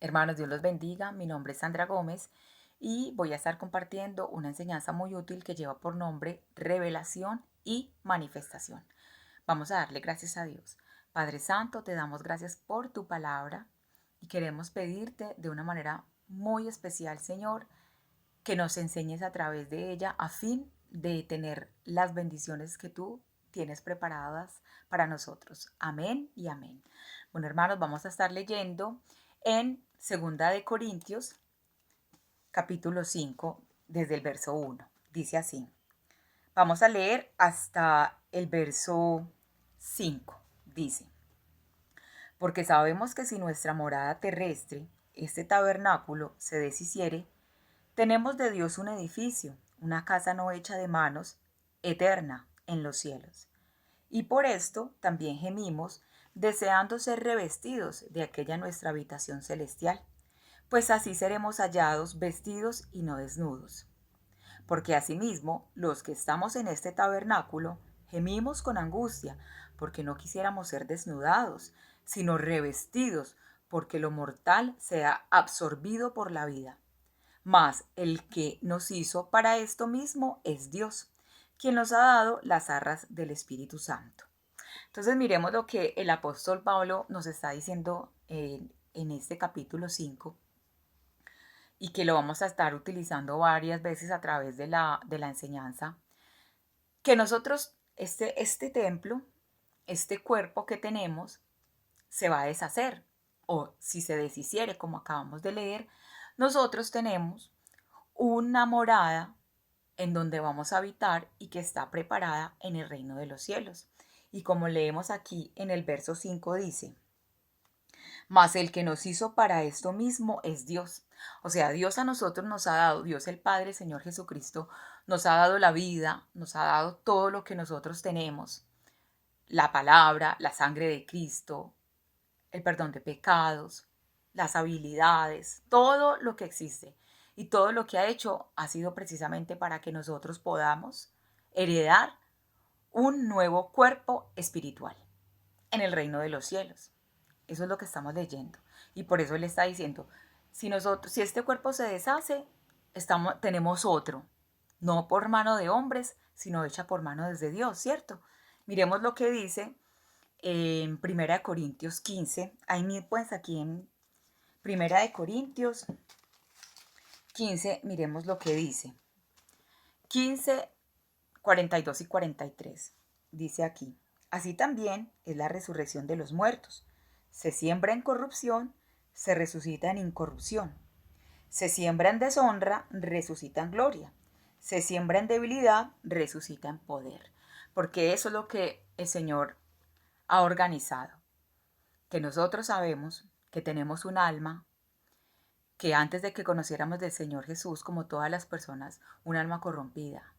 Hermanos, Dios los bendiga. Mi nombre es Sandra Gómez y voy a estar compartiendo una enseñanza muy útil que lleva por nombre revelación y manifestación. Vamos a darle gracias a Dios. Padre Santo, te damos gracias por tu palabra y queremos pedirte de una manera muy especial, Señor, que nos enseñes a través de ella a fin de tener las bendiciones que tú tienes preparadas para nosotros. Amén y amén. Bueno, hermanos, vamos a estar leyendo en Segunda de Corintios, capítulo 5, desde el verso 1. Dice así. Vamos a leer hasta el verso 5. Dice, porque sabemos que si nuestra morada terrestre, este tabernáculo, se deshiciere, tenemos de Dios un edificio, una casa no hecha de manos, eterna en los cielos. Y por esto también gemimos, deseando ser revestidos de aquella nuestra habitación celestial, pues así seremos hallados vestidos y no desnudos. Porque asimismo, los que estamos en este tabernáculo, gemimos con angustia, porque no quisiéramos ser desnudados, sino revestidos, porque lo mortal sea absorbido por la vida. Mas el que nos hizo para esto mismo es Dios, quien nos ha dado las arras del Espíritu Santo. Entonces miremos lo que el apóstol Pablo nos está diciendo en este capítulo 5 y que lo vamos a estar utilizando varias veces a través de la enseñanza, que nosotros, este templo, este cuerpo que tenemos, se va a deshacer, o si se deshiciere, como acabamos de leer, nosotros tenemos una morada en donde vamos a habitar y que está preparada en el reino de los cielos. Y como leemos aquí en el verso 5 dice, mas el que nos hizo para esto mismo es Dios. O sea, Dios a nosotros nos ha dado, Dios el Padre, Señor Jesucristo, nos ha dado la vida, nos ha dado todo lo que nosotros tenemos, la palabra, la sangre de Cristo, el perdón de pecados, las habilidades, todo lo que existe. Y todo lo que ha hecho ha sido precisamente para que nosotros podamos heredar un nuevo cuerpo espiritual en el reino de los cielos. Eso es lo que estamos leyendo. Y por eso él está diciendo, si este cuerpo se deshace, tenemos otro, no por mano de hombres, sino hecha por mano desde Dios, ¿cierto? Miremos lo que dice en Primera de Corintios 15. Ahí pues aquí en Primera de Corintios 15, miremos lo que dice. 15, 42 y 43. Dice aquí, así también es la resurrección de los muertos. Se siembra en corrupción, se resucita en incorrupción. Se siembra en deshonra, resucita en gloria. Se siembra en debilidad, resucita en poder. Porque eso es lo que el Señor ha organizado. Que nosotros sabemos que tenemos un alma que antes de que conociéramos del Señor Jesús, como todas las personas, un alma corrompida,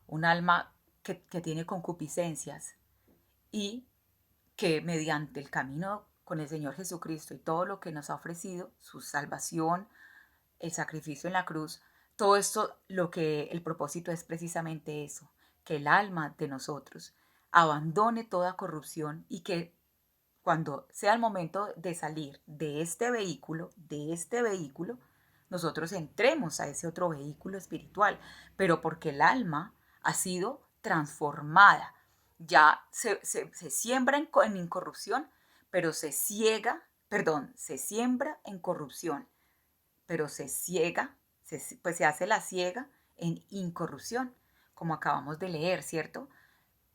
un alma que tiene concupiscencias y que mediante el camino con el Señor Jesucristo y todo lo que nos ha ofrecido, su salvación, el sacrificio en la cruz, todo esto, lo que el propósito es precisamente eso, que el alma de nosotros abandone toda corrupción y que cuando sea el momento de salir de este vehículo, nosotros entremos a ese otro vehículo espiritual, pero porque el alma ha sido transformada. Ya se siembra en incorrupción, pero se siembra en corrupción, pero se ciega, pues se hace la ciega en incorrupción, como acabamos de leer, ¿cierto?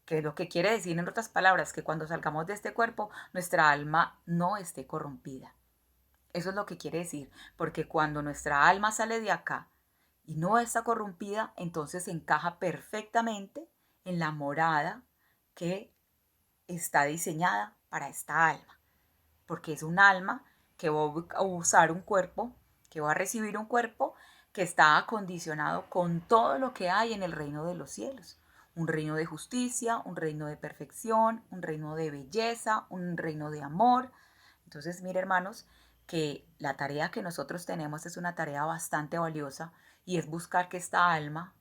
Que lo que quiere decir en otras palabras, que cuando salgamos de este cuerpo, nuestra alma no esté corrompida. Eso es lo que quiere decir, porque cuando nuestra alma sale de acá y no está corrompida, entonces encaja perfectamente en la morada que está diseñada para esta alma, porque es un alma que va a usar un cuerpo, que va a recibir un cuerpo que está acondicionado con todo lo que hay en el reino de los cielos. Un reino de justicia, un reino de perfección, un reino de belleza, un reino de amor. Entonces, mire hermanos, que la tarea que nosotros tenemos es una tarea bastante valiosa y es buscar que esta alma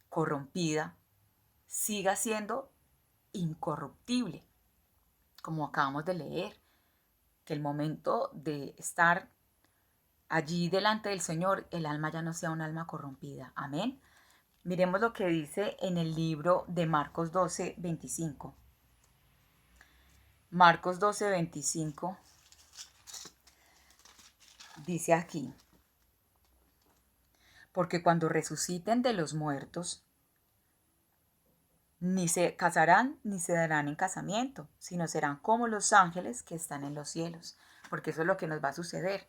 corrompida siga siendo incorruptible, como acabamos de leer, que el momento de estar allí delante del Señor el alma ya no sea un alma corrompida. Amén. Miremos lo que dice en el libro de Marcos 12:25. Marcos 12:25 dice aquí: porque cuando resuciten de los muertos, ni se casarán ni se darán en casamiento, sino serán como los ángeles que están en los cielos. Porque eso es lo que nos va a suceder.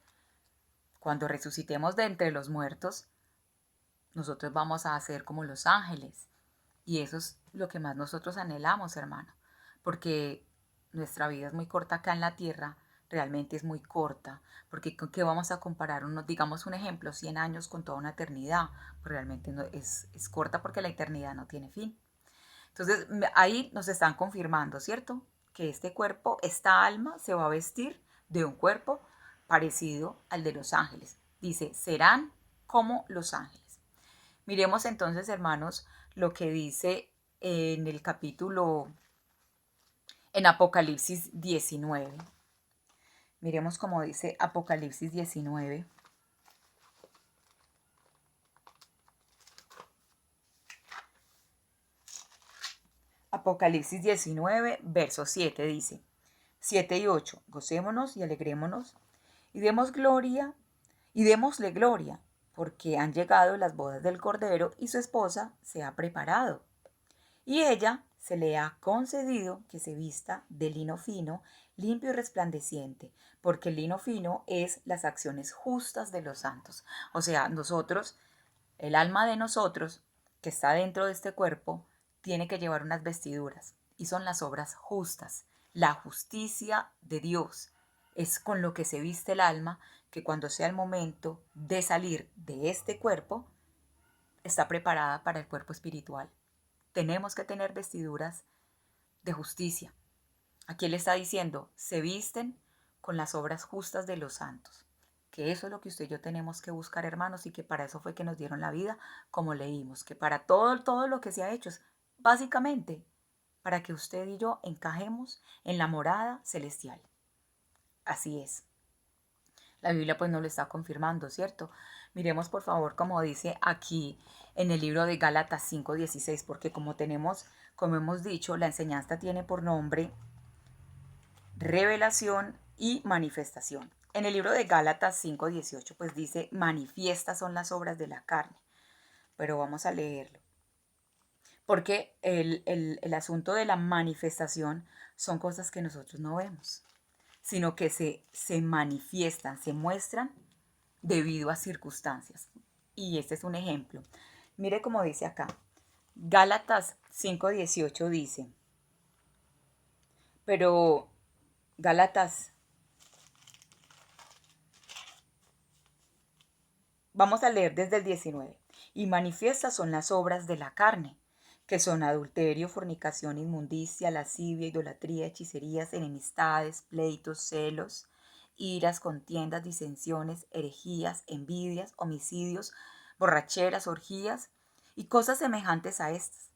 Cuando resucitemos de entre los muertos, nosotros vamos a ser como los ángeles. Y eso es lo que más nosotros anhelamos, hermano. Porque nuestra vida es muy corta acá en la tierra, realmente es muy corta. Porque ¿con qué vamos a comparar? Digamos un ejemplo, 100 años con toda una eternidad. Pues realmente no, es corta porque la eternidad no tiene fin. Entonces ahí nos están confirmando, ¿cierto? Que este cuerpo, esta alma se va a vestir de un cuerpo parecido al de los ángeles. Dice, serán como los ángeles. Miremos entonces, hermanos, lo que dice en el capítulo, en Apocalipsis 19. Miremos cómo dice Apocalipsis 19. Apocalipsis 19, verso 7 dice, 7 y 8, gocémonos y alegrémonos y demos gloria y démosle gloria, porque han llegado las bodas del Cordero y su esposa se ha preparado. Y ella se le ha concedido que se vista de lino fino, limpio y resplandeciente, porque el lino fino es las acciones justas de los santos. O sea, nosotros, el alma de nosotros, que está dentro de este cuerpo, tiene que llevar unas vestiduras, y son las obras justas, la justicia de Dios. Es con lo que se viste el alma, que cuando sea el momento de salir de este cuerpo, está preparada para el cuerpo espiritual. Tenemos que tener vestiduras de justicia. Aquí él está diciendo, se visten con las obras justas de los santos. Que eso es lo que usted y yo tenemos que buscar, hermanos, y que para eso fue que nos dieron la vida, como leímos, que para todo lo que se ha hecho es básicamente para que usted y yo encajemos en la morada celestial. Así es. La Biblia pues nos lo está confirmando, ¿cierto? Miremos por favor como dice aquí en el libro de Gálatas 5:16, porque como hemos dicho, la enseñanza tiene por nombre revelación y manifestación. En el libro de Gálatas 5:18 pues dice, manifiestas son las obras de la carne. Pero vamos a leerlo. Porque el asunto de la manifestación son cosas que nosotros no vemos, sino que se manifiestan, se muestran debido a circunstancias. Y este es un ejemplo. Mire cómo dice acá. Gálatas 5:18 dice, pero Gálatas, vamos a leer desde el 19. Y manifiestas son las obras de la carne, que son adulterio, fornicación, inmundicia, lascivia, idolatría, hechicerías, enemistades, pleitos, celos, iras, contiendas, disensiones, herejías, envidias, homicidios, borracheras, orgías y cosas semejantes a estas,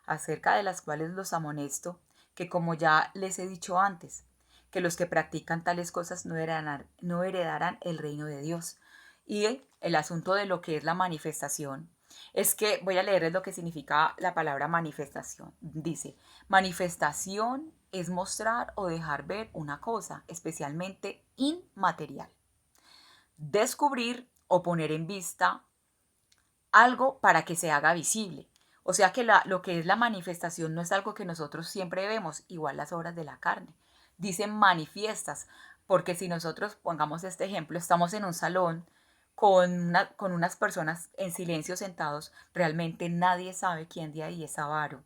acerca de las cuales los amonesto, que como ya les he dicho antes, que los que practican tales cosas no heredarán el reino de Dios. Y el asunto de lo que es la manifestación es que voy a leerles lo que significa la palabra manifestación. Dice, manifestación es mostrar o dejar ver una cosa, especialmente inmaterial. Descubrir o poner en vista algo para que se haga visible. O sea que lo que es la manifestación no es algo que nosotros siempre vemos, igual las obras de la carne. Dicen manifiestas, porque si nosotros, pongamos este ejemplo, estamos en un salón con unas personas en silencio sentados, realmente nadie sabe quién de ahí es avaro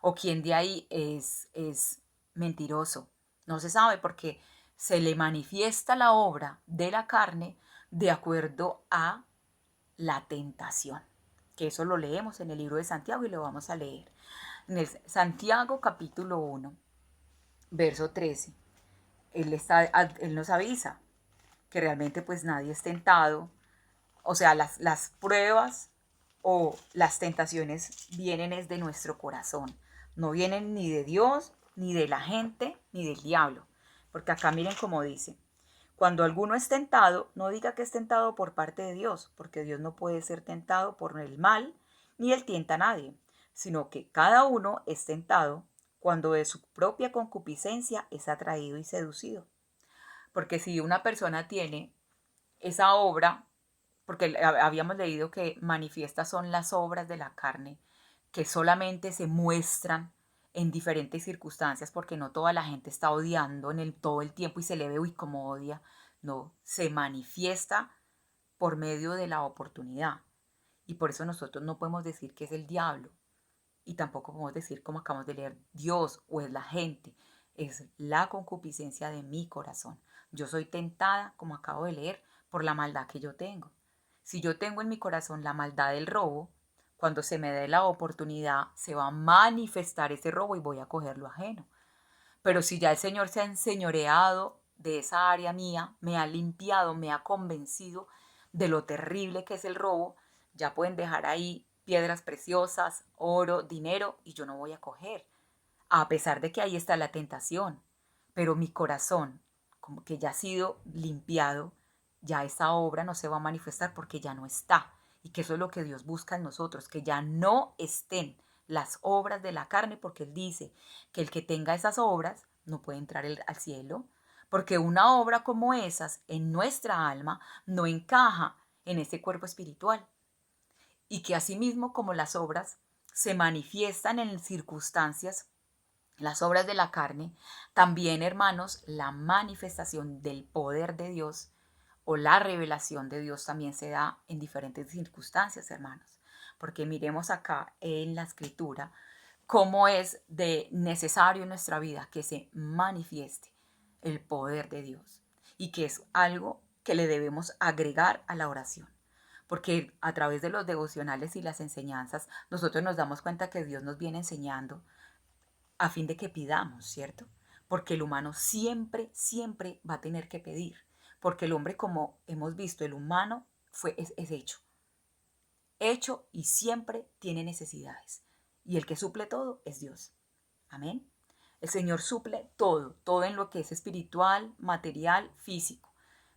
o quién de ahí es mentiroso. No se sabe porque se le manifiesta la obra de la carne de acuerdo a la tentación, que eso lo leemos en el libro de Santiago y lo vamos a leer. En el Santiago capítulo 1, verso 13, él nos avisa que realmente pues nadie es tentado, o sea, las pruebas o las tentaciones vienen es de nuestro corazón, no vienen ni de Dios, ni de la gente, ni del diablo, porque acá miren cómo dice, Cuando alguno es tentado, no diga que es tentado por parte de Dios, porque Dios no puede ser tentado por el mal, ni él tienta a nadie, sino que cada uno es tentado cuando de su propia concupiscencia es atraído y seducido. Porque si una persona tiene esa obra, porque habíamos leído que manifiestas son las obras de la carne, que solamente se muestran en diferentes circunstancias, porque no toda la gente está odiando todo el tiempo y se le ve, uy, como odia. No, se manifiesta por medio de la oportunidad. Y por eso nosotros no podemos decir que es el diablo. Y tampoco podemos decir, como acabamos de leer, Dios o es la gente. Es la concupiscencia de mi corazón. Yo soy tentada, como acabo de leer, por la maldad que yo tengo. Si yo tengo en mi corazón la maldad del robo, cuando se me dé la oportunidad, se va a manifestar ese robo y voy a coger lo ajeno. Pero si ya el Señor se ha enseñoreado de esa área mía, me ha limpiado, me ha convencido de lo terrible que es el robo, ya pueden dejar ahí piedras preciosas, oro, dinero, y yo no voy a coger, a pesar de que ahí está la tentación. Pero mi corazón, como que ya ha sido limpiado, ya esa obra no se va a manifestar porque ya no está. Y que eso es lo que Dios busca en nosotros, que ya no estén las obras de la carne, porque Él dice que el que tenga esas obras no puede entrar al cielo, porque una obra como esas en nuestra alma no encaja en ese cuerpo espiritual. Y que asimismo como las obras se manifiestan en circunstancias, las obras de la carne, también, hermanos, la manifestación del poder de Dios o la revelación de Dios también se da en diferentes circunstancias, hermanos. Porque miremos acá en la escritura cómo es de necesario en nuestra vida que se manifieste el poder de Dios y que es algo que le debemos agregar a la oración. Porque a través de los devocionales y las enseñanzas nosotros nos damos cuenta que Dios nos viene enseñando a fin de que pidamos, ¿cierto? Porque el humano siempre, siempre va a tener que pedir. Porque el hombre, como hemos visto, el humano es hecho y siempre tiene necesidades. Y el que suple todo es Dios. Amén. El Señor suple todo, todo en lo que es espiritual, material, físico.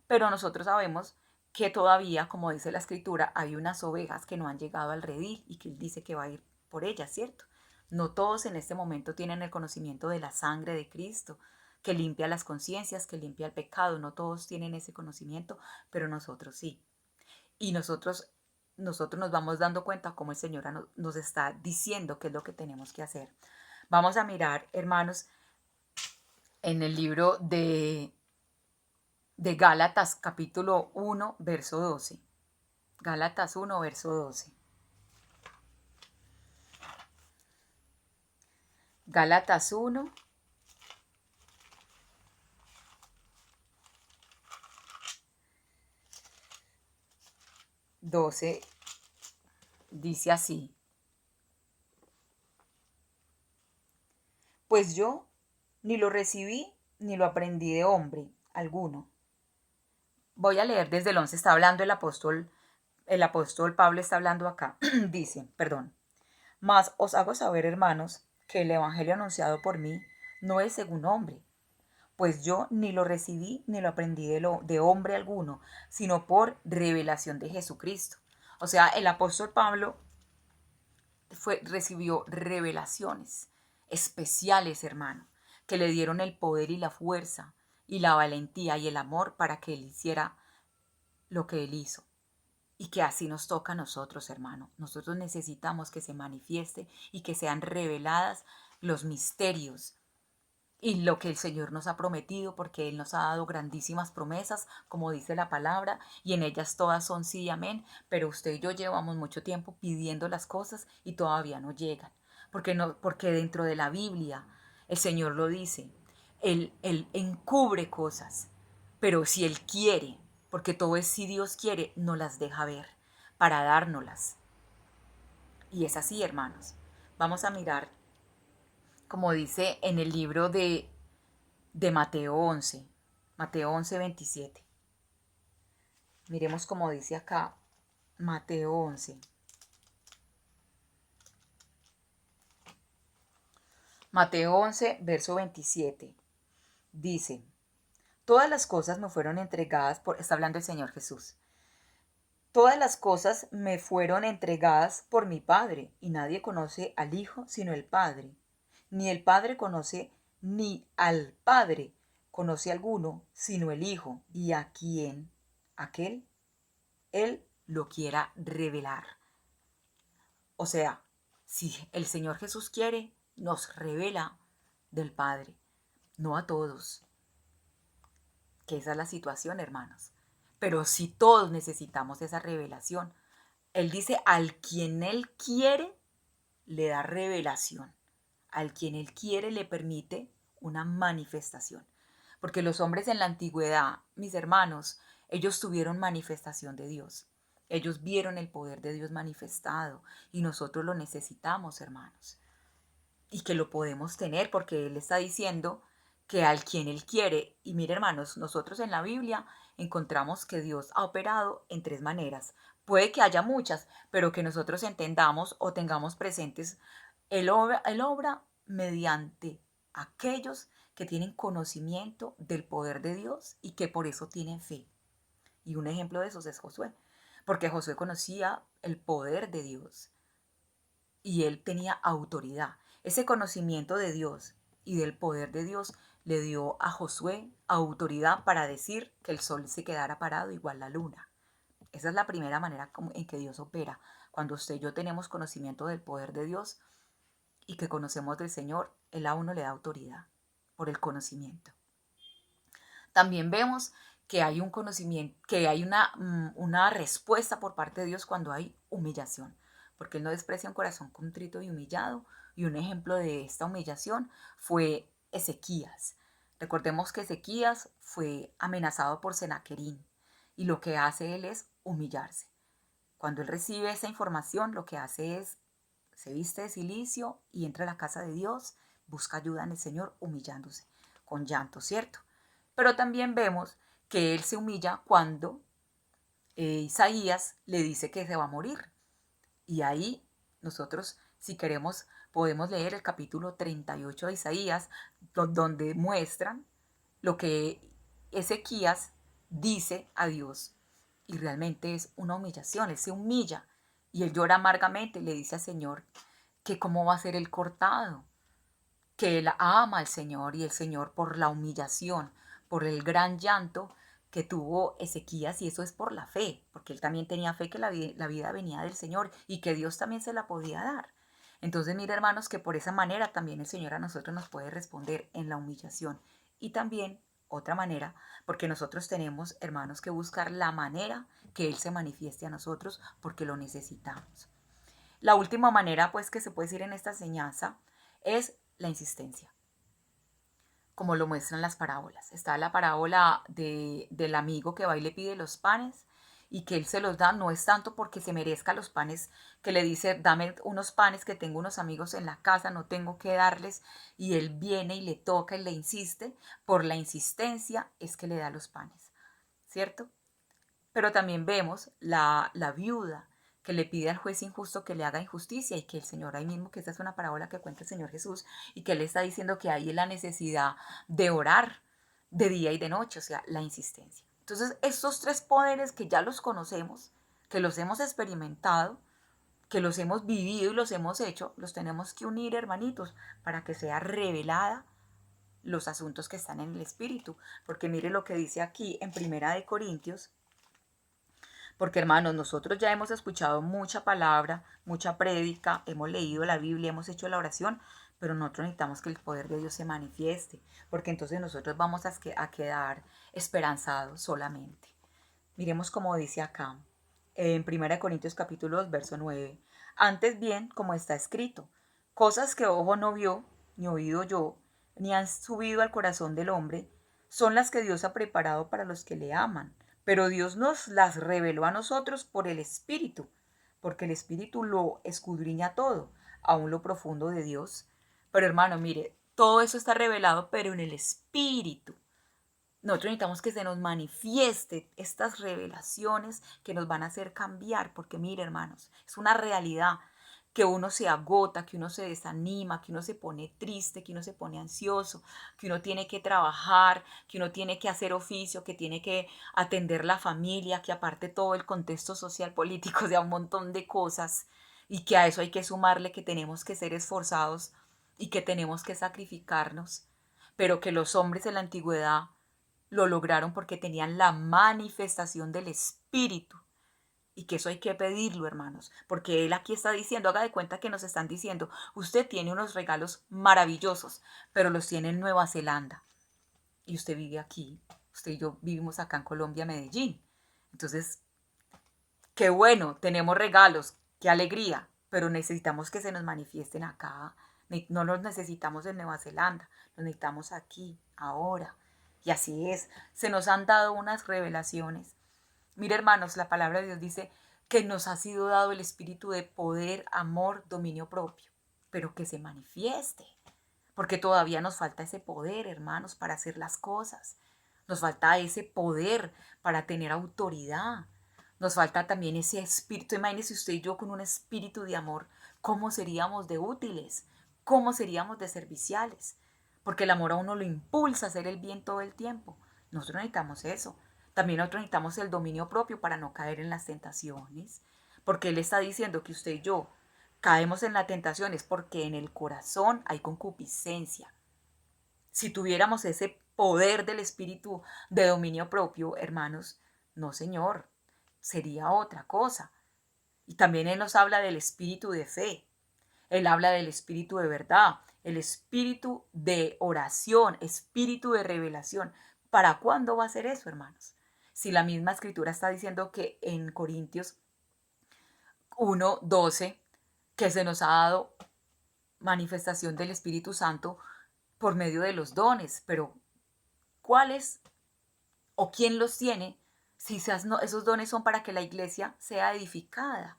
Pero nosotros sabemos que todavía, como dice la escritura, hay unas ovejas que no han llegado al redil y que Él dice que va a ir por ellas, ¿cierto? No todos en este momento tienen el conocimiento de la sangre de Cristo, que limpia las conciencias, que limpia el pecado. No todos tienen ese conocimiento, pero nosotros sí. Y nosotros nos vamos dando cuenta cómo el Señor nos está diciendo qué es lo que tenemos que hacer. Vamos a mirar, hermanos, en el libro de Gálatas capítulo 1, verso 12. Gálatas 1, verso 12. Gálatas 1, 12 dice así: pues yo ni lo recibí ni lo aprendí de hombre alguno. Voy a leer desde el 11, está hablando el apóstol Pablo está hablando acá. Dice, perdón, mas os hago saber, hermanos, que el evangelio anunciado por mí no es según hombre, pues yo ni lo recibí ni lo aprendí de hombre alguno, sino por revelación de Jesucristo. O sea, el apóstol Pablo recibió revelaciones especiales, hermano, que le dieron el poder y la fuerza y la valentía y el amor para que él hiciera lo que él hizo. Y que así nos toca a nosotros, hermano. Nosotros necesitamos que se manifieste y que sean reveladas los misterios y lo que el Señor nos ha prometido, porque Él nos ha dado grandísimas promesas, como dice la palabra, y en ellas todas son sí y amén, pero usted y yo llevamos mucho tiempo pidiendo las cosas y todavía no llegan, porque dentro de la Biblia el Señor lo dice, Él encubre cosas, pero si Él quiere, porque todo es si Dios quiere, no las deja ver para dárnoslas. Y es así, hermanos. Vamos a mirar, como dice en el libro de Mateo 11, Mateo 11, 27. Miremos como dice acá, Mateo 11. Mateo 11, verso 27. Dice, Todas las cosas me fueron entregadas está hablando el Señor Jesús. Todas las cosas me fueron entregadas por mi Padre, y nadie conoce al Hijo sino el Padre. Ni el Padre conoce, ni al Padre conoce alguno sino el Hijo, y a quien aquel Él lo quiera revelar. O sea, si el Señor Jesús quiere, nos revela del Padre, no a todos. Que esa es la situación, hermanos. Pero si todos necesitamos esa revelación, Él dice, al quien Él quiere, le da revelación. Al quien Él quiere, le permite una manifestación. Porque los hombres en la antigüedad, mis hermanos, ellos tuvieron manifestación de Dios. Ellos vieron el poder de Dios manifestado y nosotros lo necesitamos, hermanos. Y que lo podemos tener porque Él está diciendo que al quien Él quiere. Y mire, hermanos, nosotros en la Biblia encontramos que Dios ha operado en tres maneras. Puede que haya muchas, pero que nosotros entendamos o tengamos presentes, Él obra mediante aquellos que tienen conocimiento del poder de Dios y que por eso tienen fe. Y un ejemplo de esos es Josué, porque Josué conocía el poder de Dios y él tenía autoridad. Ese conocimiento de Dios y del poder de Dios le dio a Josué autoridad para decir que el sol se quedara parado igual la luna. Esa es la primera manera en que Dios opera. Cuando usted y yo tenemos conocimiento del poder de Dios y que conocemos del Señor, Él a uno le da autoridad por el conocimiento. También vemos que hay un conocimiento, que hay una respuesta por parte de Dios cuando hay humillación, porque Él no desprecia un corazón contrito y humillado, y un ejemplo de esta humillación fue Ezequías. Recordemos que Ezequías fue amenazado por Senaquerín, y lo que hace él es humillarse. Cuando él recibe esa información, lo que hace es, se viste de cilicio y entra a la casa de Dios, busca ayuda en el Señor humillándose, con llanto, ¿cierto? Pero también vemos que él se humilla cuando Isaías le dice que se va a morir. Y ahí nosotros, si queremos, podemos leer el capítulo 38 de Isaías, donde muestran lo que Ezequías dice a Dios. Y realmente es una humillación, él se humilla y él llora amargamente, le dice al Señor que cómo va a ser el cortado, que él ama al Señor y el Señor por la humillación, por el gran llanto que tuvo Ezequías, y eso es por la fe, porque él también tenía fe que la vida venía del Señor y que Dios también se la podía dar. Entonces, mire, hermanos, que por esa manera también el Señor a nosotros nos puede responder en la humillación. Y también otra manera, porque nosotros tenemos, hermanos, que buscar la manera que Él se manifieste a nosotros porque lo necesitamos. La última manera, pues, que se puede decir en esta enseñanza es la insistencia, como lo muestran las parábolas. Está la parábola del amigo que va y le pide los panes y que él se los da, no es tanto porque se merezca los panes, que le dice, dame unos panes que tengo unos amigos en la casa, no tengo que darles, y él viene y le toca y le insiste, por la insistencia es que le da los panes, ¿cierto? Pero también vemos la viuda que le pide al juez injusto que le haga injusticia y que el Señor ahí mismo, que esta es una parábola que cuenta el Señor Jesús y que Él está diciendo que hay la necesidad de orar de día y de noche, o sea, la insistencia. Entonces, estos tres poderes que ya los conocemos, que los hemos experimentado, que los hemos vivido y los hemos hecho, los tenemos que unir, hermanitos, para que sea revelada los asuntos que están en el Espíritu. Porque mire lo que dice aquí en Primera de Corintios. Porque hermanos, nosotros ya hemos escuchado mucha palabra, mucha prédica, hemos leído la Biblia, hemos hecho la oración, pero nosotros necesitamos que el poder de Dios se manifieste, porque entonces nosotros vamos a quedar esperanzados solamente. Miremos como dice acá, en 1 Corintios capítulo 2, verso 9. Antes bien, como está escrito, cosas que ojo no vio, ni oído oyó, ni han subido al corazón del hombre, son las que Dios ha preparado para los que le aman. Pero Dios nos las reveló a nosotros por el Espíritu, porque el Espíritu lo escudriña todo, aún lo profundo de Dios. Pero hermano, mire, todo eso está revelado, pero en el Espíritu. Nosotros necesitamos que se nos manifieste estas revelaciones que nos van a hacer cambiar, porque mire, hermanos, es una realidad que uno se agota, que uno se desanima, que uno se pone triste, que uno se pone ansioso, que uno tiene que trabajar, que uno tiene que hacer oficio, que tiene que atender la familia, que aparte todo el contexto social, político, o sea, un montón de cosas, y que a eso hay que sumarle que tenemos que ser esforzados y que tenemos que sacrificarnos, pero que los hombres de la antigüedad lo lograron porque tenían la manifestación del Espíritu. Y que eso hay que pedirlo, hermanos, porque él aquí está diciendo, haga de cuenta que nos están diciendo, usted tiene unos regalos maravillosos, pero los tiene en Nueva Zelanda. Y usted vive aquí, usted y yo vivimos acá en Colombia, Medellín. Entonces, qué bueno, tenemos regalos, qué alegría, pero necesitamos que se nos manifiesten acá. No los necesitamos en Nueva Zelanda, los necesitamos aquí, ahora. Y así es, se nos han dado unas revelaciones. Mire, hermanos, la palabra de Dios dice que nos ha sido dado el espíritu de poder, amor, dominio propio, pero que se manifieste, porque todavía nos falta ese poder, hermanos, para hacer las cosas. Nos falta ese poder para tener autoridad. Nos falta también ese espíritu. Imagínese usted y yo con un espíritu de amor, ¿cómo seríamos de útiles? ¿Cómo seríamos de serviciales? Porque el amor a uno lo impulsa a hacer el bien todo el tiempo. Nosotros necesitamos eso. También nosotros necesitamos el dominio propio para no caer en las tentaciones. Porque Él está diciendo que usted y yo caemos en las tentaciones porque en el corazón hay concupiscencia. Si tuviéramos ese poder del espíritu de dominio propio, hermanos, no, Señor, sería otra cosa. Y también Él nos habla del espíritu de fe. Él habla del espíritu de verdad, el espíritu de oración, espíritu de revelación. ¿Para cuándo va a ser eso, hermanos? Si la misma escritura está diciendo que en Corintios 1:12 que se nos ha dado manifestación del Espíritu Santo por medio de los dones, pero ¿cuáles o quién los tiene si esos dones son para que la iglesia sea edificada?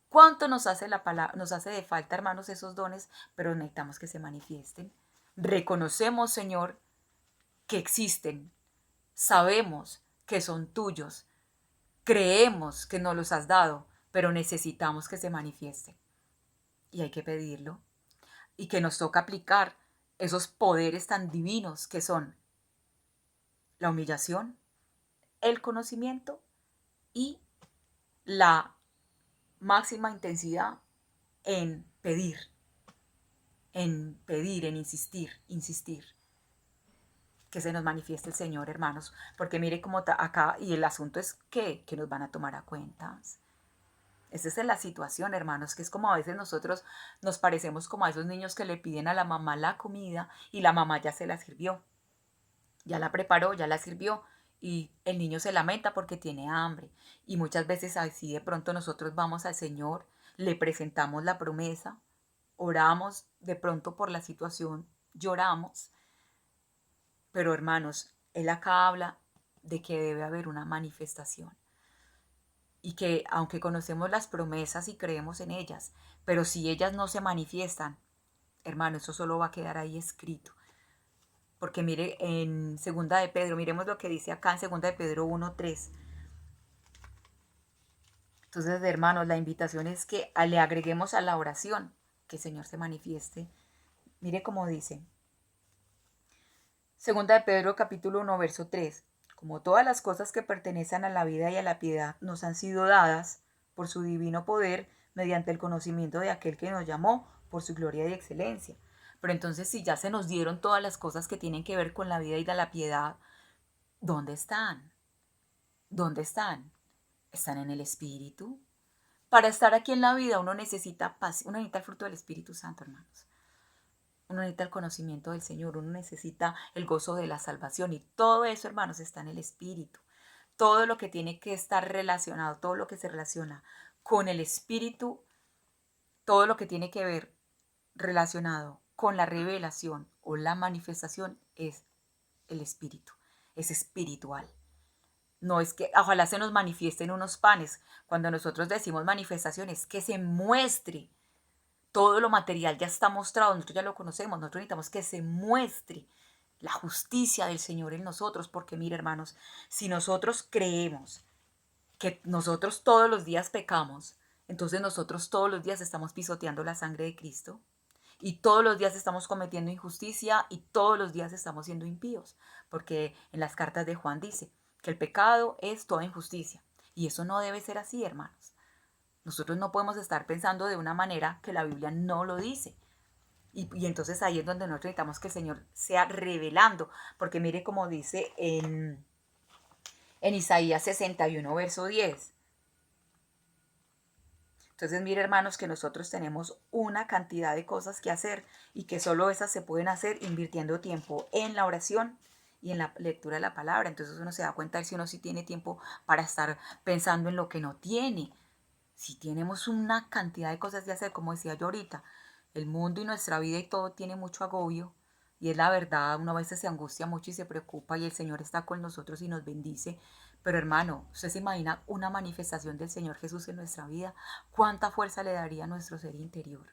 ¿Cuánto nos hace nos hace de falta, hermanos, esos dones? Pero necesitamos que se manifiesten. Reconocemos, Señor, que existen. Sabemos que son tuyos. Creemos que nos los has dado, pero necesitamos que se manifiesten. Y hay que pedirlo. Y que nos toca aplicar esos poderes tan divinos que son la humillación, el conocimiento y la máxima intensidad en pedir, en insistir, que se nos manifieste el Señor, hermanos, porque mire cómo acá, y el asunto es que nos van a tomar a cuentas. Esa es la situación, hermanos, que es como a veces nosotros nos parecemos como a esos niños que le piden a la mamá la comida y la mamá ya se la sirvió, ya la preparó, ya la sirvió, y el niño se lamenta porque tiene hambre. Y muchas veces así de pronto nosotros vamos al Señor, le presentamos la promesa, oramos de pronto por la situación, lloramos, pero hermanos, Él acá habla de que debe haber una manifestación y que aunque conocemos las promesas y creemos en ellas, pero si ellas no se manifiestan, hermano, eso solo va a quedar ahí escrito. Porque mire, en segunda de Pedro, miremos lo que dice acá en segunda de Pedro 1:3. Entonces, hermanos, la invitación es que le agreguemos a la oración que el Señor se manifieste. Mire cómo dice. Segunda de Pedro capítulo 1, verso 3. Como todas las cosas que pertenecen a la vida y a la piedad nos han sido dadas por su divino poder mediante el conocimiento de aquel que nos llamó por su gloria y excelencia. Pero entonces si ya se nos dieron todas las cosas que tienen que ver con la vida y la piedad, ¿dónde están? ¿Dónde están? ¿Están en el Espíritu? Para estar aquí en la vida uno necesita paz, uno necesita el fruto del Espíritu Santo, hermanos. Uno necesita el conocimiento del Señor, uno necesita el gozo de la salvación y todo eso, hermanos, está en el Espíritu. Todo lo que tiene que estar relacionado, todo lo que se relaciona con el Espíritu, todo lo que tiene que ver relacionado con la revelación o la manifestación es el Espíritu, es espiritual. No es que ojalá se nos manifiesten unos panes. Cuando nosotros decimos manifestaciones, que se muestre. Todo lo material ya está mostrado, nosotros ya lo conocemos, nosotros necesitamos que se muestre la justicia del Señor en nosotros, porque mire, hermanos, si nosotros creemos que nosotros todos los días pecamos Entonces nosotros todos los días estamos pisoteando la sangre de Cristo y todos los días estamos cometiendo injusticia y todos los días estamos siendo impíos, porque en las cartas de Juan dice que el pecado es toda injusticia y eso no debe ser así, hermanos. Nosotros no podemos estar pensando de una manera que la Biblia no lo dice. Y entonces ahí es donde nosotros necesitamos que el Señor sea revelando, porque mire como dice en Isaías 61, verso 10. Entonces, mire, hermanos, que nosotros tenemos una cantidad de cosas que hacer y que solo esas se pueden hacer invirtiendo tiempo en la oración y en la lectura de la palabra. Entonces uno se da cuenta de si uno sí tiene tiempo para estar pensando en lo que no tiene. Si tenemos una cantidad de cosas que hacer, como decía yo ahorita, el mundo y nuestra vida y todo tiene mucho agobio. Y es la verdad, uno a veces se angustia mucho y se preocupa y el Señor está con nosotros y nos bendice. Pero hermano, ¿usted se imagina una manifestación del Señor Jesús en nuestra vida? ¿Cuánta fuerza le daría a nuestro ser interior?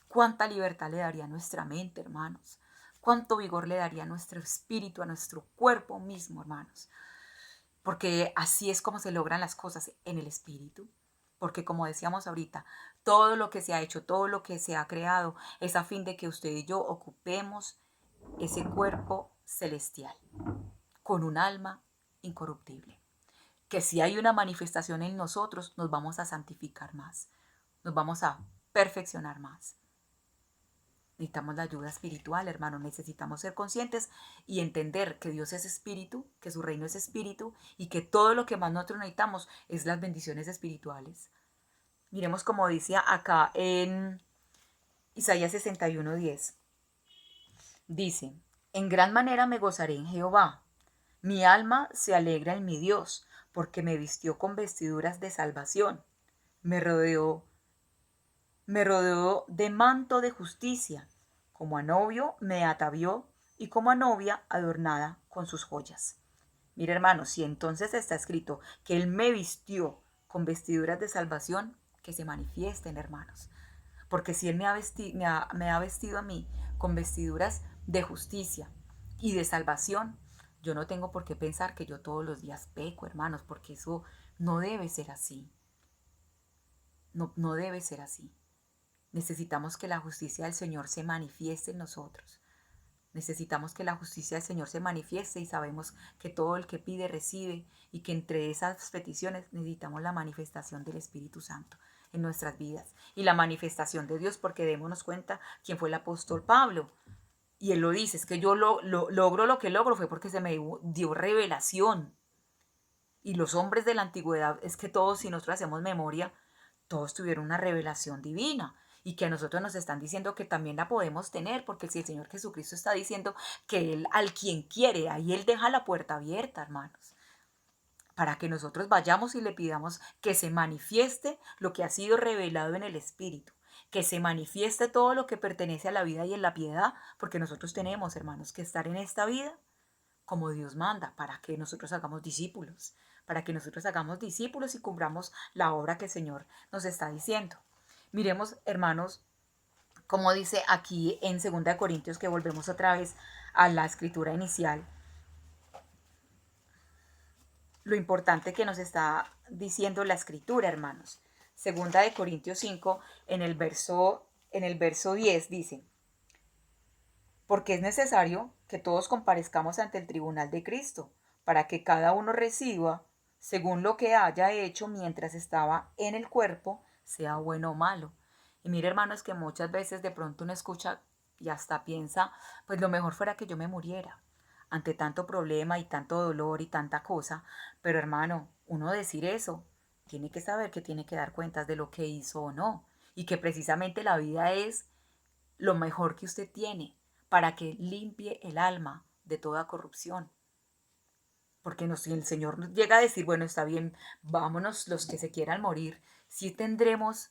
¿Cuánta libertad le daría a nuestra mente, hermanos? ¿Cuánto vigor le daría a nuestro espíritu, a nuestro cuerpo mismo, hermanos? Porque así es como se logran las cosas en el espíritu. Porque como decíamos ahorita, todo lo que se ha hecho, todo lo que se ha creado, es a fin de que usted y yo ocupemos ese cuerpo celestial con un alma incorruptible. Que si hay una manifestación en nosotros, nos vamos a santificar más, nos vamos a perfeccionar más. Necesitamos la ayuda espiritual, hermano. Necesitamos ser conscientes y entender que Dios es espíritu, que su reino es espíritu y que todo lo que más nosotros necesitamos es las bendiciones espirituales. Miremos como dice acá en Isaías 61:10. Dice, en gran manera me gozaré en Jehová. Mi alma se alegra en mi Dios, porque me vistió con vestiduras de salvación. Me rodeó Me rodeó de manto de justicia, como a novio me atavió y como a novia adornada con sus joyas. Mire hermanos, si entonces está escrito que Él me vistió con vestiduras de salvación, que se manifiesten hermanos. Porque si Él me ha vestido a mí con vestiduras de justicia y de salvación, yo no tengo por qué pensar que yo todos los días peco, hermanos, porque eso no debe ser así. No debe ser así. Necesitamos que la justicia del Señor se manifieste en nosotros. Necesitamos que la justicia del Señor se manifieste y sabemos que todo el que pide recibe y que entre esas peticiones necesitamos la manifestación del Espíritu Santo en nuestras vidas y la manifestación de Dios, porque démonos cuenta quién fue el apóstol Pablo. Y él lo dice, es que yo logro lo que logro fue porque se me dio revelación. Y los hombres de la antigüedad, es que todos, si nosotros hacemos memoria, todos tuvieron una revelación divina y que a nosotros nos están diciendo que también la podemos tener, porque si el Señor Jesucristo está diciendo que Él al quien quiere, ahí Él deja la puerta abierta, hermanos, para que nosotros vayamos y le pidamos que se manifieste lo que ha sido revelado en el Espíritu, que se manifieste todo lo que pertenece a la vida y en la piedad, porque nosotros tenemos, hermanos, que estar en esta vida como Dios manda, para que nosotros hagamos discípulos, para que nosotros hagamos discípulos y cumplamos la obra que el Señor nos está diciendo. Miremos, hermanos, como dice aquí en 2 Corintios, que volvemos otra vez a la escritura inicial, lo importante que nos está diciendo la escritura, hermanos. 2 Corintios 5, en el verso 10 dice, porque es necesario que todos comparezcamos ante el tribunal de Cristo, para que cada uno reciba según lo que haya hecho mientras estaba en el cuerpo, sea bueno o malo. Y mire, hermanos, que muchas veces de pronto uno escucha y hasta piensa, pues lo mejor fuera que yo me muriera ante tanto problema y tanto dolor y tanta cosa. Pero hermano, uno decir eso, tiene que saber que tiene que dar cuentas de lo que hizo o no. Y que precisamente la vida es lo mejor que usted tiene para que limpie el alma de toda corrupción. Porque no, si el Señor llega a decir, bueno, está bien, vámonos los que se quieran morir, si tendremos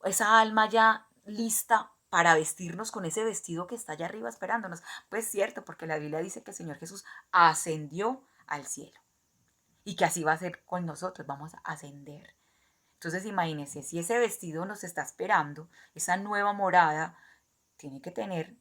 esa alma ya lista para vestirnos con ese vestido que está allá arriba esperándonos. Pues cierto, porque la Biblia dice que el Señor Jesús ascendió al cielo y que así va a ser con nosotros, vamos a ascender. Entonces imagínense, si ese vestido nos está esperando, esa nueva morada tiene que tener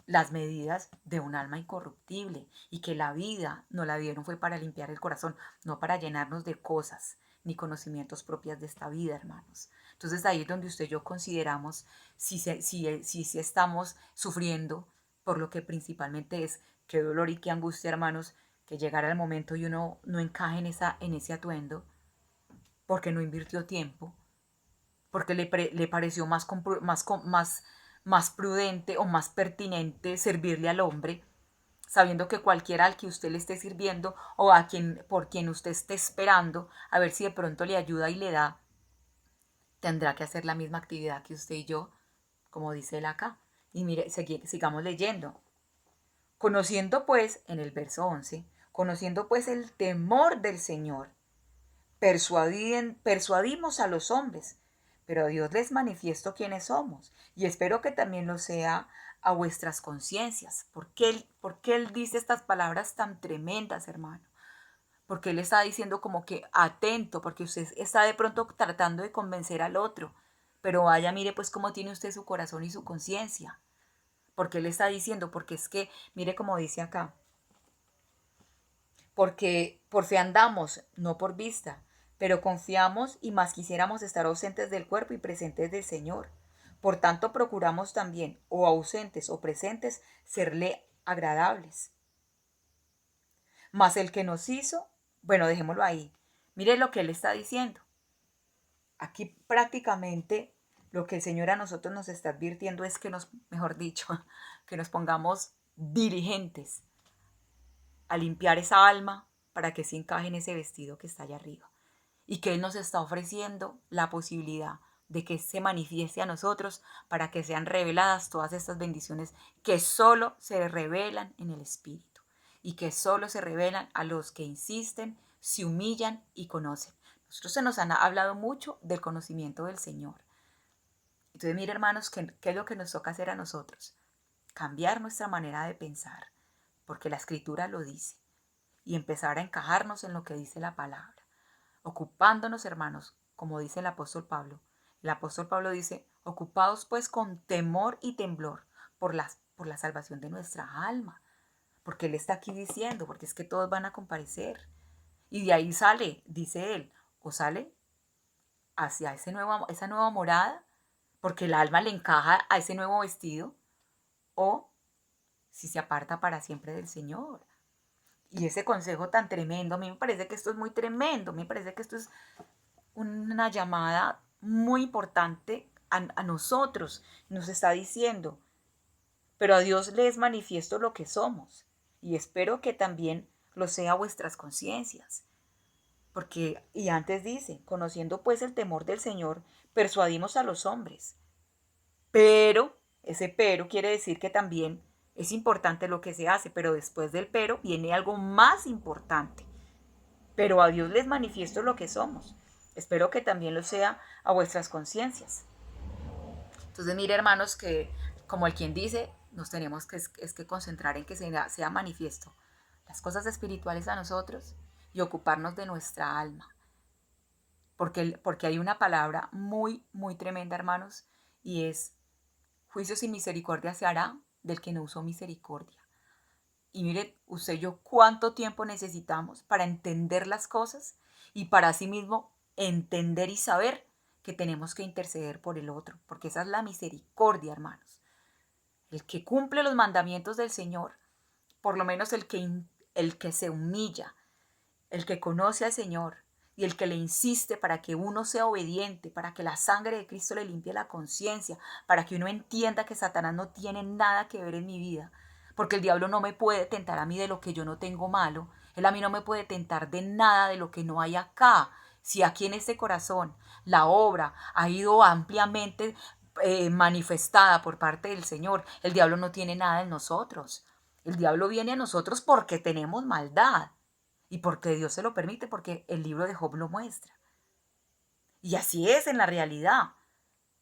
las medidas de un alma incorruptible y que la vida no la dieron fue para limpiar el corazón, no para llenarnos de cosas ni conocimientos propias de esta vida, hermanos. Entonces ahí es donde usted y yo consideramos si estamos sufriendo por lo que principalmente es qué dolor y qué angustia, hermanos, que llegara el momento y uno no encaje en ese atuendo porque no invirtió tiempo, porque le pareció más prudente o más pertinente servirle al hombre, sabiendo que cualquiera al que usted le esté sirviendo o por quien usted esté esperando, a ver si de pronto le ayuda y le da, tendrá que hacer la misma actividad que usted y yo, como dice él acá. Y mire, sigamos leyendo. Conociendo pues, en el verso 11, conociendo pues el temor del Señor, persuadimos a los hombres, pero a Dios les manifiesto quiénes somos, y espero que también lo sea a vuestras conciencias. ¿Por qué él dice estas palabras tan tremendas, hermano? Porque él está diciendo como que atento, porque usted está de pronto tratando de convencer al otro, pero vaya, mire pues cómo tiene usted su corazón y su conciencia. Porque él está diciendo, porque es que, mire como dice acá, porque por fe andamos, no por vista, pero confiamos y más quisiéramos estar ausentes del cuerpo y presentes del Señor. Por tanto, procuramos también, o ausentes o presentes, serle agradables. Mas el que nos hizo, bueno, dejémoslo ahí. Mire lo que él está diciendo. Aquí prácticamente lo que el Señor a nosotros nos está advirtiendo es que mejor dicho, que nos pongamos diligentes a limpiar esa alma para que se encaje en ese vestido que está allá arriba. Y que Él nos está ofreciendo la posibilidad de que se manifieste a nosotros para que sean reveladas todas estas bendiciones que solo se revelan en el Espíritu y que solo se revelan a los que insisten, se humillan y conocen. Nosotros se nos han hablado mucho del conocimiento del Señor. Entonces, mire, hermanos, ¿qué es lo que nos toca hacer a nosotros? Cambiar nuestra manera de pensar, porque la Escritura lo dice, y empezar a encajarnos en lo que dice la palabra, ocupándonos, hermanos, como dice el apóstol Pablo. El apóstol Pablo dice, ocupados pues con temor y temblor por la salvación de nuestra alma, porque él está aquí diciendo, porque es que todos van a comparecer. Y de ahí sale, dice él, o sale hacia esa nueva morada, porque el alma le encaja a ese nuevo vestido, o si se aparta para siempre del Señor. Y ese consejo tan tremendo, a mí me parece que esto es muy tremendo, me parece que esto es una llamada muy importante a nosotros. Nos está diciendo, pero a Dios le es manifiesto lo que somos, y espero que también lo sea vuestras conciencias. Porque, y antes dice, conociendo pues el temor del Señor, persuadimos a los hombres. Pero, ese pero quiere decir que también es importante lo que se hace, pero después del pero viene algo más importante. Pero a Dios les manifiesto lo que somos. Espero que también lo sea a vuestras conciencias. Entonces, mire, hermanos, que como el quien dice, nos tenemos que concentrar en que sea manifiesto las cosas espirituales a nosotros y ocuparnos de nuestra alma. Porque hay una palabra muy, muy tremenda, hermanos, y es juicio sin misericordia se hará del que no usó misericordia. Y mire, usted y yo, cuánto tiempo necesitamos para entender las cosas y para asimismo entender y saber que tenemos que interceder por el otro, porque esa es la misericordia, hermanos. El que cumple los mandamientos del Señor, por lo menos el que se humilla, el que conoce al Señor y el que le insiste para que uno sea obediente, para que la sangre de Cristo le limpie la conciencia, para que uno entienda que Satanás no tiene nada que ver en mi vida, porque el diablo no me puede tentar a mí de lo que yo no tengo malo, él a mí no me puede tentar de nada de lo que no hay acá. Si aquí en este corazón la obra ha ido ampliamente manifestada por parte del Señor, el diablo no tiene nada en nosotros. El diablo viene a nosotros porque tenemos maldad. Y porque Dios se lo permite, porque el libro de Job lo muestra. Y así es en la realidad.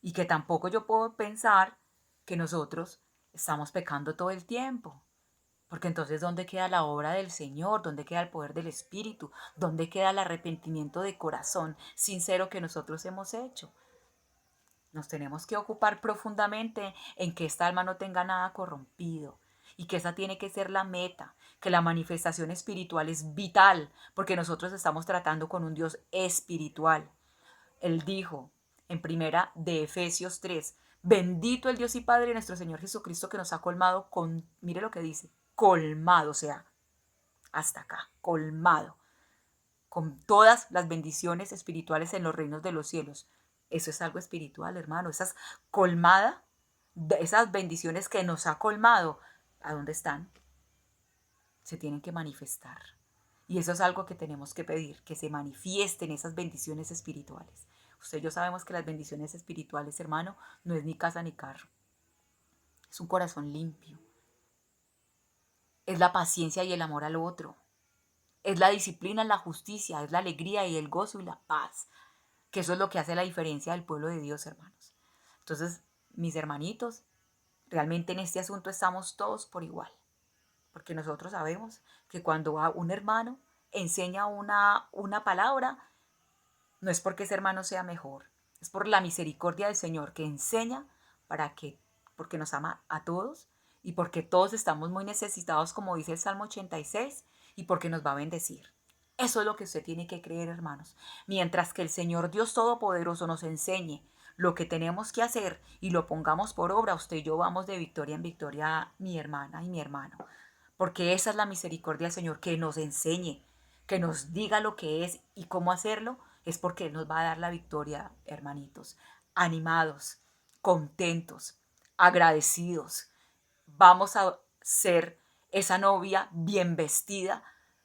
Y que tampoco yo puedo pensar que nosotros estamos pecando todo el tiempo. Porque entonces, ¿dónde queda la obra del Señor? ¿Dónde queda el poder del Espíritu? ¿Dónde queda el arrepentimiento de corazón sincero que nosotros hemos hecho? Nos tenemos que ocupar profundamente en que esta alma no tenga nada corrompido y que esa tiene que ser la meta, que la manifestación espiritual es vital porque nosotros estamos tratando con un Dios espiritual. Él dijo en primera de Efesios 3, bendito el Dios y Padre de nuestro Señor Jesucristo que nos ha colmado con, mire lo que dice, colmado, o sea, hasta acá, colmado, con todas las bendiciones espirituales en los reinos de los cielos. Eso es algo espiritual, hermano. Esas colmada, esas bendiciones que nos ha colmado, ¿a dónde están? Se tienen que manifestar. Y eso es algo que tenemos que pedir, que se manifiesten esas bendiciones espirituales. Usted y yo sabemos que las bendiciones espirituales, hermano, no es ni casa ni carro. Es un corazón limpio. Es la paciencia y el amor al otro. Es la disciplina, la justicia, es la alegría y el gozo y la paz. Que eso es lo que hace la diferencia del pueblo de Dios, hermanos. Entonces, mis hermanitos, realmente en este asunto estamos todos por igual. Porque nosotros sabemos que cuando un hermano enseña una palabra, no es porque ese hermano sea mejor, es por la misericordia del Señor que enseña porque nos ama a todos y porque todos estamos muy necesitados, como dice el Salmo 86, y porque nos va a bendecir. Eso es lo que usted tiene que creer, hermanos. Mientras que el Señor Dios Todopoderoso nos enseñe lo que tenemos que hacer y lo pongamos por obra, usted y yo vamos de victoria en victoria, mi hermana y mi hermano. Porque esa es la misericordia del Señor, que nos enseñe, que nos diga lo que es y cómo hacerlo, es porque Él nos va a dar la victoria, hermanitos. Animados, contentos, agradecidos. Vamos a ser esa novia bien vestida,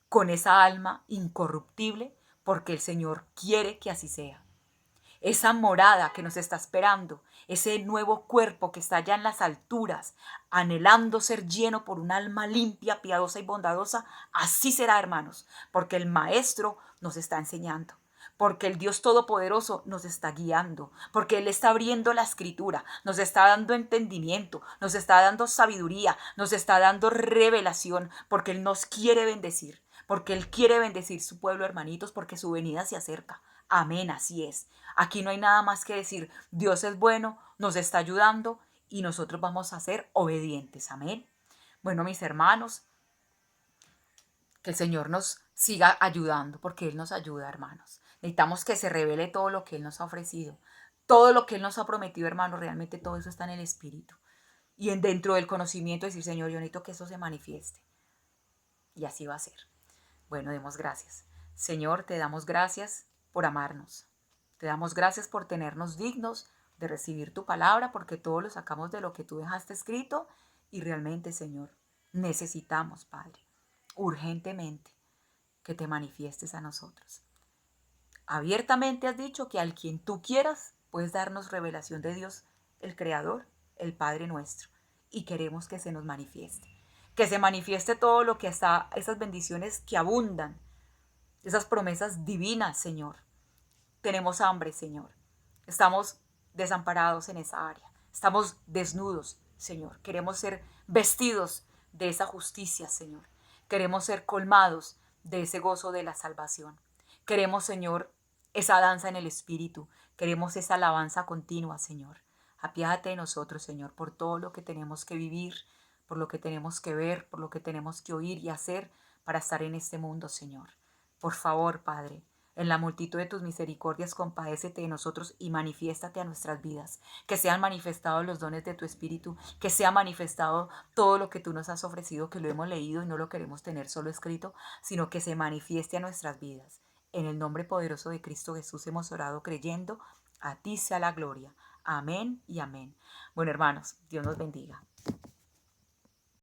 con esa alma incorruptible, porque el Señor quiere que así sea. Esa morada que nos está esperando, ese nuevo cuerpo que está allá en las alturas, anhelando ser lleno por un alma limpia, piadosa y bondadosa, así será, hermanos, porque el Maestro nos está enseñando, porque el Dios Todopoderoso nos está guiando, porque Él está abriendo la escritura, nos está dando entendimiento, nos está dando sabiduría, nos está dando revelación, porque Él nos quiere bendecir, porque Él quiere bendecir su pueblo, hermanitos, porque su venida se acerca. Amén, así es. Aquí no hay nada más que decir, Dios es bueno, nos está ayudando y nosotros vamos a ser obedientes. Amén. Bueno, mis hermanos, que el Señor nos siga ayudando, porque Él nos ayuda, hermanos. Necesitamos que se revele todo lo que Él nos ha ofrecido, todo lo que Él nos ha prometido, hermanos. Realmente todo eso está en el Espíritu. Y dentro del conocimiento decir, Señor, yo necesito que eso se manifieste. Y así va a ser. Bueno, demos gracias. Señor, te damos gracias por amarnos. Te damos gracias por tenernos dignos de recibir tu palabra, porque todo lo sacamos de lo que tú dejaste escrito y realmente, Señor, necesitamos, Padre, urgentemente que te manifiestes a nosotros. Abiertamente has dicho que al quien tú quieras puedes darnos revelación de Dios, el Creador, el Padre nuestro, y queremos que se nos manifieste. Que se manifieste todo lo que está, esas bendiciones que abundan, esas promesas divinas, Señor. Tenemos hambre, Señor. Estamos desamparados en esa área. Estamos desnudos, Señor. Queremos ser vestidos de esa justicia, Señor. Queremos ser colmados de ese gozo de la salvación. Queremos, Señor, esa danza en el Espíritu. Queremos esa alabanza continua, Señor. Apiádate de nosotros, Señor, por todo lo que tenemos que vivir, por lo que tenemos que ver, por lo que tenemos que oír y hacer para estar en este mundo, Señor. Por favor, Padre, en la multitud de tus misericordias, compadécete de nosotros y manifiéstate a nuestras vidas. Que sean manifestados los dones de tu Espíritu, que sea manifestado todo lo que tú nos has ofrecido, que lo hemos leído y no lo queremos tener solo escrito, sino que se manifieste a nuestras vidas. En el nombre poderoso de Cristo Jesús hemos orado creyendo. A ti sea la gloria. Amén y amén. Bueno, hermanos, Dios nos bendiga.